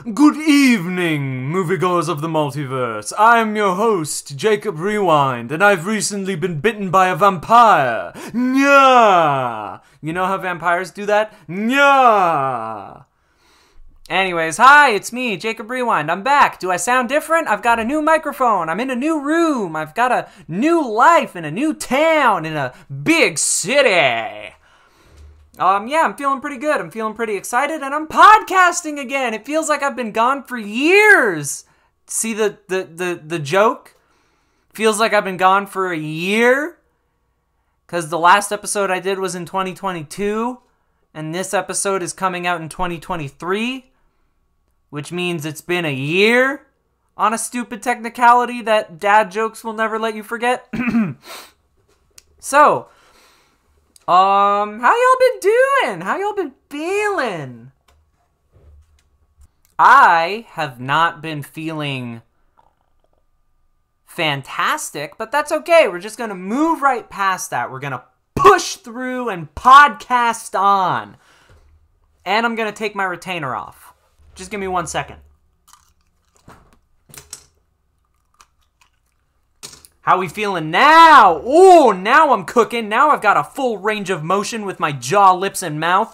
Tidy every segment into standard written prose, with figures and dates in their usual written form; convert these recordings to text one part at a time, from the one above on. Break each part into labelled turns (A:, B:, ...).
A: Good evening, moviegoers of the multiverse. I'm your host, Jacob Rewind, and I've recently been bitten by a vampire. Nya! You know how vampires do that? Nya! Anyways, hi, it's me, Jacob Rewind. I'm back. Do I sound different? I've got a new microphone. I'm in a new room. I've got a new life in a new town in a big city. Yeah, I'm feeling pretty good. I'm feeling pretty excited, and I'm podcasting again. It feels like I've been gone for years. See the joke? Feels like I've been gone for a year, because the last episode I did was in 2022, and this episode is coming out in 2023, which means it's been a year on a stupid technicality that dad jokes will never let you forget. So, how y'all been doing? How y'all been feeling? I have not been feeling fantastic, but that's okay. We're just gonna move right past that. We're gonna push through and podcast on. And I'm gonna take my retainer off. Just give me 1 second. How we feeling now? Ooh, now I'm cooking. Now I've got a full range of motion with my jaw, lips, and mouth.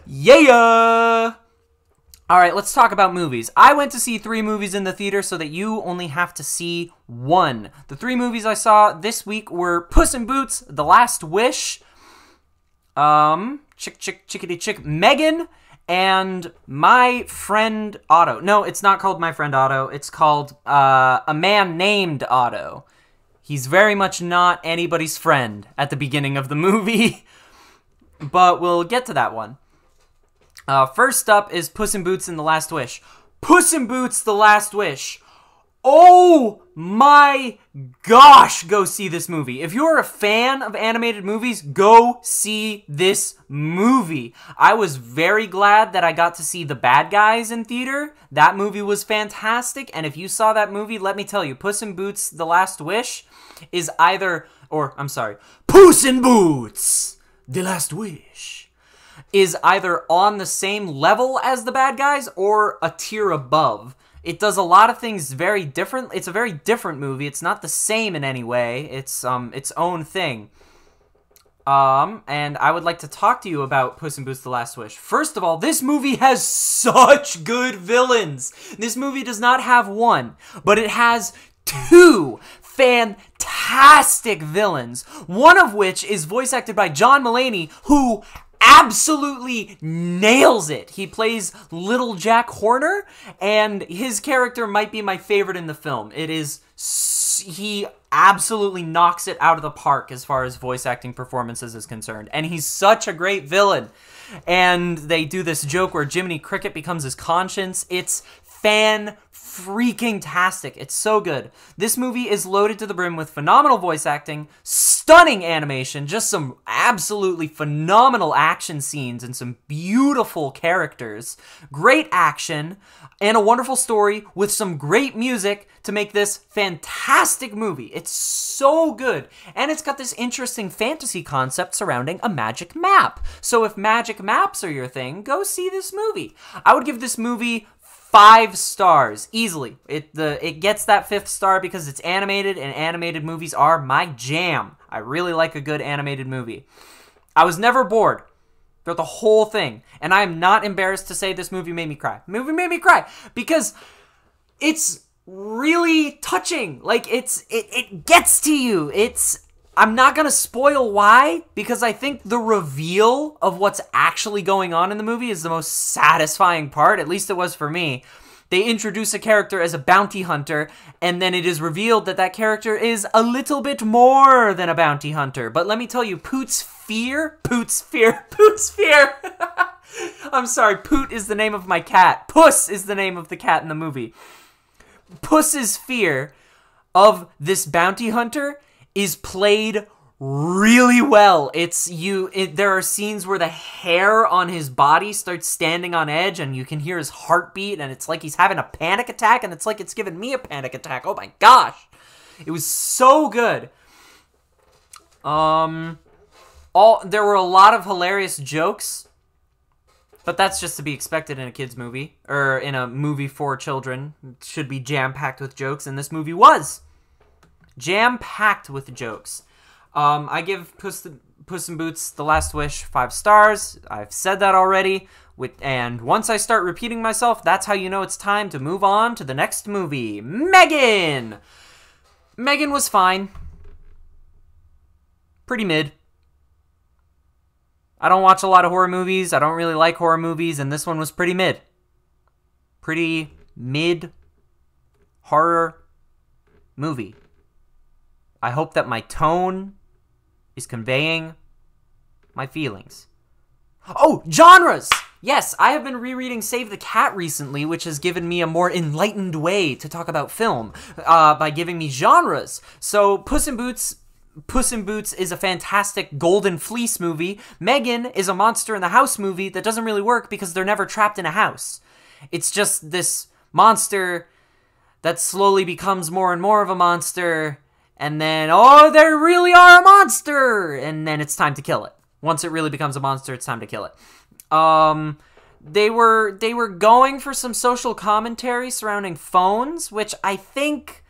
A: Yeah! Alright, let's talk about movies. I went to see 3 movies in the theater so that you only have to see 1. The 3 movies I saw this week were Puss in Boots, The Last Wish, M3GAN, and My Friend Otto. No, it's not called My Friend Otto. It's called A Man Named Otto. He's very much not anybody's friend at the beginning of the movie, but we'll get to that one. First up is Puss in Boots and The Last Wish. Puss in Boots, The Last Wish. Oh my gosh, go see this movie. If you're a fan of animated movies, go see this movie. I was very glad that I got to see The Bad Guys in theater. That movie was fantastic, and if you saw that movie, let me tell you, Puss in Boots, The Last Wish is Puss in Boots, The Last Wish is either on the same level as The Bad Guys or a tier above. It does a lot of things very different. It's a very different movie. It's not the same in any way. It's its own thing. And I would like to talk to you about Puss in Boots: The Last Wish. First of all, this movie has such good villains. This movie does not have 1, but it has 2 fantastic villains. One of which is voice acted by John Mulaney, who absolutely nails it. He plays Little Jack Horner, and his character might be my favorite in the film. He absolutely knocks it out of the park as far as voice acting performances is concerned, and he's such a great villain. And they do this joke where Jiminy Cricket becomes his conscience. It's freaking-tastic. It's so good. This movie is loaded to the brim with phenomenal voice acting, stunning animation, just some absolutely phenomenal action scenes and some beautiful characters, great action, and a wonderful story with some great music to make this fantastic movie. It's so good. And it's got this interesting fantasy concept surrounding a magic map. So if magic maps are your thing, go see this movie. I would give this movie 5 stars, easily. It gets that 5th star because it's animated, and animated movies are my jam. I really like a good animated movie. I was never bored throughout the whole thing, and I am not embarrassed to say this movie made me cry. The movie made me cry because it's really touching. Like, it gets to you. I'm not going to spoil why, because I think the reveal of what's actually going on in the movie is the most satisfying part. At least it was for me. They introduce a character as a bounty hunter, and then it is revealed that that character is a little bit more than a bounty hunter. But let me tell you, Poot's fear. I'm sorry, Poot is the name of my cat. Puss is the name of the cat in the movie. Puss's fear of this bounty hunter is played really well. There are scenes where the hair on his body starts standing on edge, and you can hear his heartbeat, and it's like he's having a panic attack, and it's like it's giving me a panic attack. Oh my gosh. It was so good. There were a lot of hilarious jokes But that's just to be expected in a kid's movie, or in a movie for children. It should be jam-packed with jokes, and this movie was jam-packed with jokes. I give Puss in Boots: The Last Wish 5 stars. I've said that already. And once I start repeating myself, that's how you know it's time to move on to the next movie. M3GAN! M3GAN was fine. Pretty mid. I don't watch a lot of horror movies. I don't really like horror movies, and this one was pretty mid. Pretty mid horror movie. I hope that my tone is conveying my feelings. Oh, genres! Yes, I have been rereading Save the Cat recently, which has given me a more enlightened way to talk about film, by giving me genres. So, Puss in Boots is a fantastic golden fleece movie. M3GAN is a monster in the house movie that doesn't really work because they're never trapped in a house. It's just this monster that slowly becomes more and more of a monster, and then, oh, they really are a monster! And then it's time to kill it. Once it really becomes a monster, it's time to kill it. They were going for some social commentary surrounding phones, which I think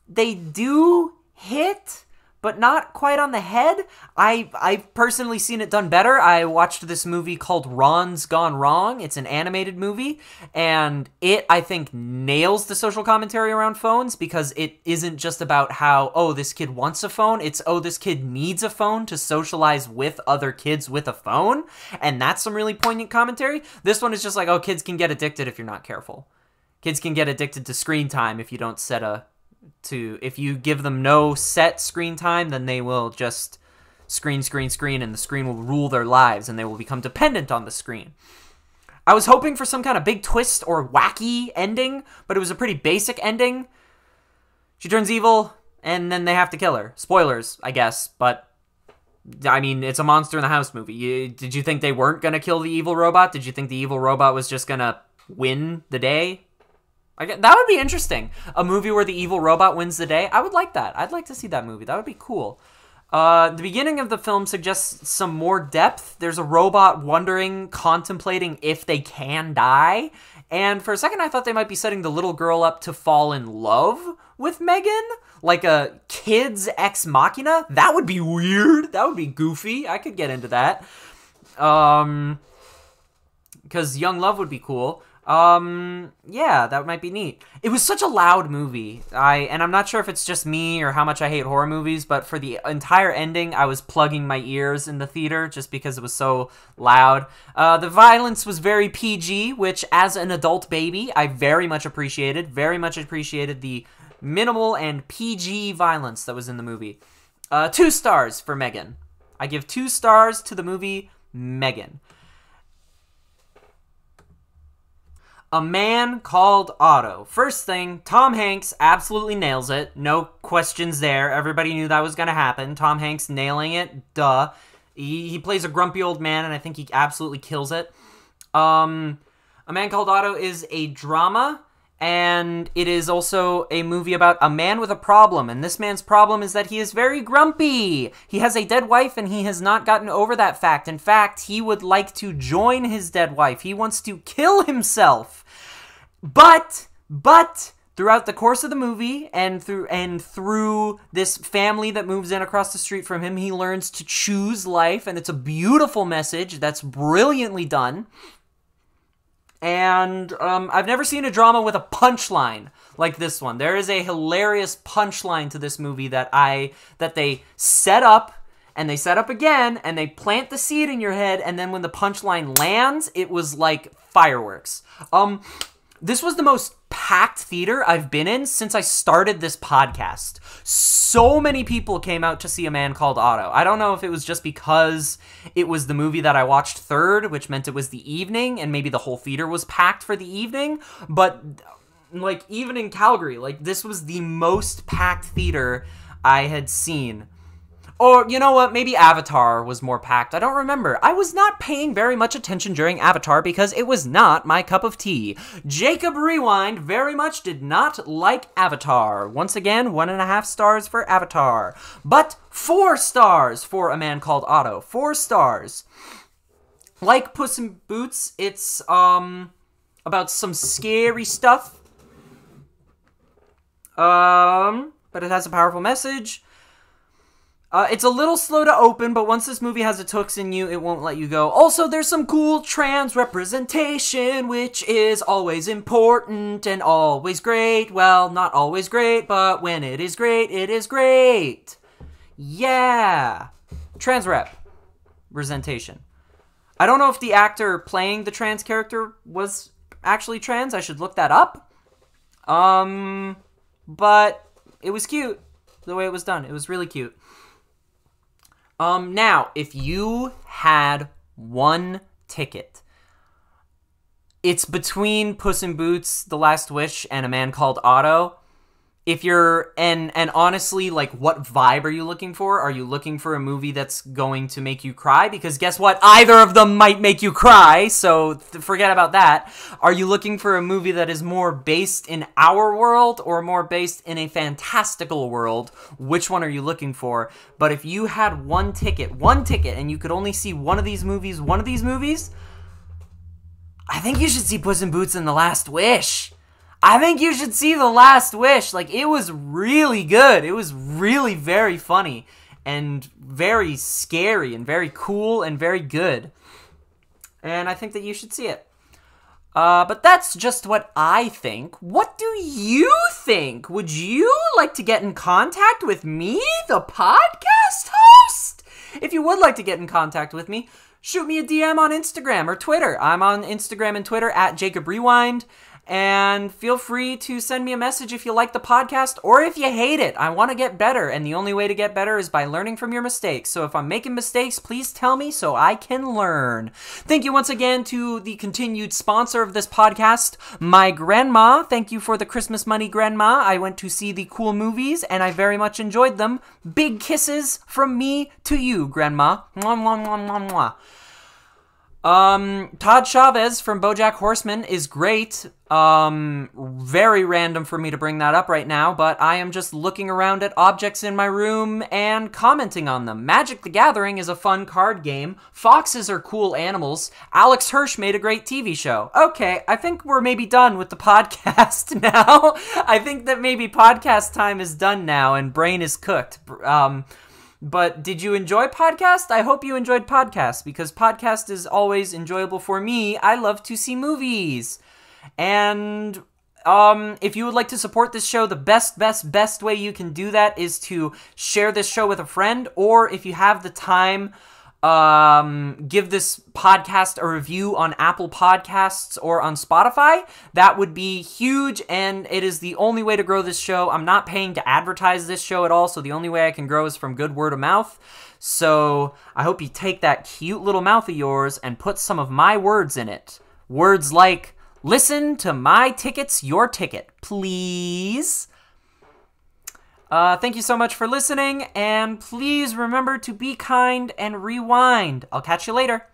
A: they do hit, but not quite on the head. I've personally seen it done better. I watched this movie called Ron's Gone Wrong. It's an animated movie, and it, I think, nails the social commentary around phones because it isn't just about how, oh, this kid wants a phone. It's, oh, this kid needs a phone to socialize with other kids with a phone, and that's some really poignant commentary. This one is just like, oh, kids can get addicted if you're not careful. Kids can get addicted to screen time if you don't if you give them no set screen time, then they will just screen, and the screen will rule their lives, and they will become dependent on the screen. I was hoping for some kind of big twist or wacky ending, but it was a pretty basic ending. She turns evil, and then they have to kill her. Spoilers, I guess, but I mean, it's a monster in the house movie. Did you think they weren't going to kill the evil robot? Did you think the evil robot was just going to win the day? That would be interesting. A movie where the evil robot wins the day. I would like that. I'd like to see that movie. That would be cool. The beginning of the film suggests some more depth. There's a robot wondering, contemplating if they can die. And for a second, I thought they might be setting the little girl up to fall in love with M3GAN. Like a kid's ex machina. That would be weird. That would be goofy. I could get into that. Because young love would be cool. Yeah, that might be neat. It was such a loud movie. And I'm not sure if it's just me or how much I hate horror movies, but for the entire ending, I was plugging my ears in the theater just because it was so loud. The violence was very PG, which as an adult baby, I very much appreciated. Very much appreciated the minimal and PG violence that was in the movie. 2 stars for M3GAN. I give 2 stars to the movie M3GAN. A Man Called Otto. First thing, Tom Hanks absolutely nails it. No questions there. Everybody knew that was going to happen. Tom Hanks nailing it. Duh. He plays a grumpy old man, and I think he absolutely kills it. A Man Called Otto is a drama, and it is also a movie about a man with a problem, and this man's problem is that he is very grumpy. He has a dead wife, and he has not gotten over that fact. In fact, he would like to join his dead wife. He wants to kill himself. But throughout the course of the movie and through this family that moves in across the street from him, he learns to choose life, and it's a beautiful message that's brilliantly done. And I've never seen a drama with a punchline like this one. There is a hilarious punchline to this movie that they set up, and they set up again, and they plant the seed in your head, and then when the punchline lands, it was like fireworks. This was the most packed theater I've been in since I started this podcast. So many people came out to see A Man Called Otto. I don't know if it was just because it was the movie that I watched third, which meant it was the evening, and maybe the whole theater was packed for the evening, but like even in Calgary, like this was the most packed theater I had seen. Or, you know what, maybe Avatar was more packed. I don't remember. I was not paying very much attention during Avatar because it was not my cup of tea. Jacob Rewind very much did not like Avatar. Once again, 1.5 stars for Avatar. But 4 stars for A Man Called Otto. 4 stars. Like Puss in Boots, it's about some scary stuff. But it has a powerful message. It's a little slow to open, but once this movie has its hooks in you, it won't let you go. Also, there's some cool trans representation, which is always important and always great. Well, not always great, but when it is great, it is great. Yeah. Trans representation. I don't know if the actor playing the trans character was actually trans. I should look that up. But it was cute the way it was done. It was really cute. Now, if you had one ticket, it's between Puss in Boots, The Last Wish, and A Man Called Otto. If you're, and honestly, like, what vibe are you looking for? Are you looking for a movie that's going to make you cry? Because guess what? Either of them might make you cry, so forget about that. Are you looking for a movie that is more based in our world or more based in a fantastical world? Which one are you looking for? But if you had one ticket, and you could only see one of these movies, I think you should see Puss in Boots and The Last Wish. I think you should see The Last Wish. Like, it was really good. It was really very funny and very scary and very cool and very good. And I think that you should see it. But that's just what I think. What do you think? Would you like to get in contact with me, the podcast host? If you would like to get in contact with me, shoot me a DM on Instagram or Twitter. I'm on Instagram and Twitter at Jacob Rewind. And feel free to send me a message if you like the podcast or if you hate it. I want to get better, and the only way to get better is by learning from your mistakes. So if I'm making mistakes, please tell me so I can learn. Thank you once again to the continued sponsor of this podcast, my grandma. Thank you for the Christmas money, Grandma. I went to see the cool movies, and I very much enjoyed them. Big kisses from me to you, Grandma. Mwah, mwah, mwah, mwah, mwah. Todd Chavez from BoJack Horseman is great. Very random for me to bring that up right now, but I am just looking around at objects in my room and commenting on them. Magic the Gathering is a fun card game. Foxes are cool animals. Alex Hirsch made a great TV show. Okay, I think we're maybe done with the podcast now. I think that maybe podcast time is done now and brain is cooked. But did you enjoy podcast? I hope you enjoyed podcast, because podcast is always enjoyable for me. I love to see movies. And if you would like to support this show, the best way you can do that is to share this show with a friend, or if you have the time, give this podcast a review on Apple Podcasts or on Spotify. That would be huge, and it is the only way to grow this show. I'm not paying to advertise this show at all, so the only way I can grow is from good word of mouth. So I hope you take that cute little mouth of yours and put some of my words in it. Words like, listen to my ticket's your ticket, please. Thank you so much for listening, and please remember to be kind and rewind. I'll catch you later.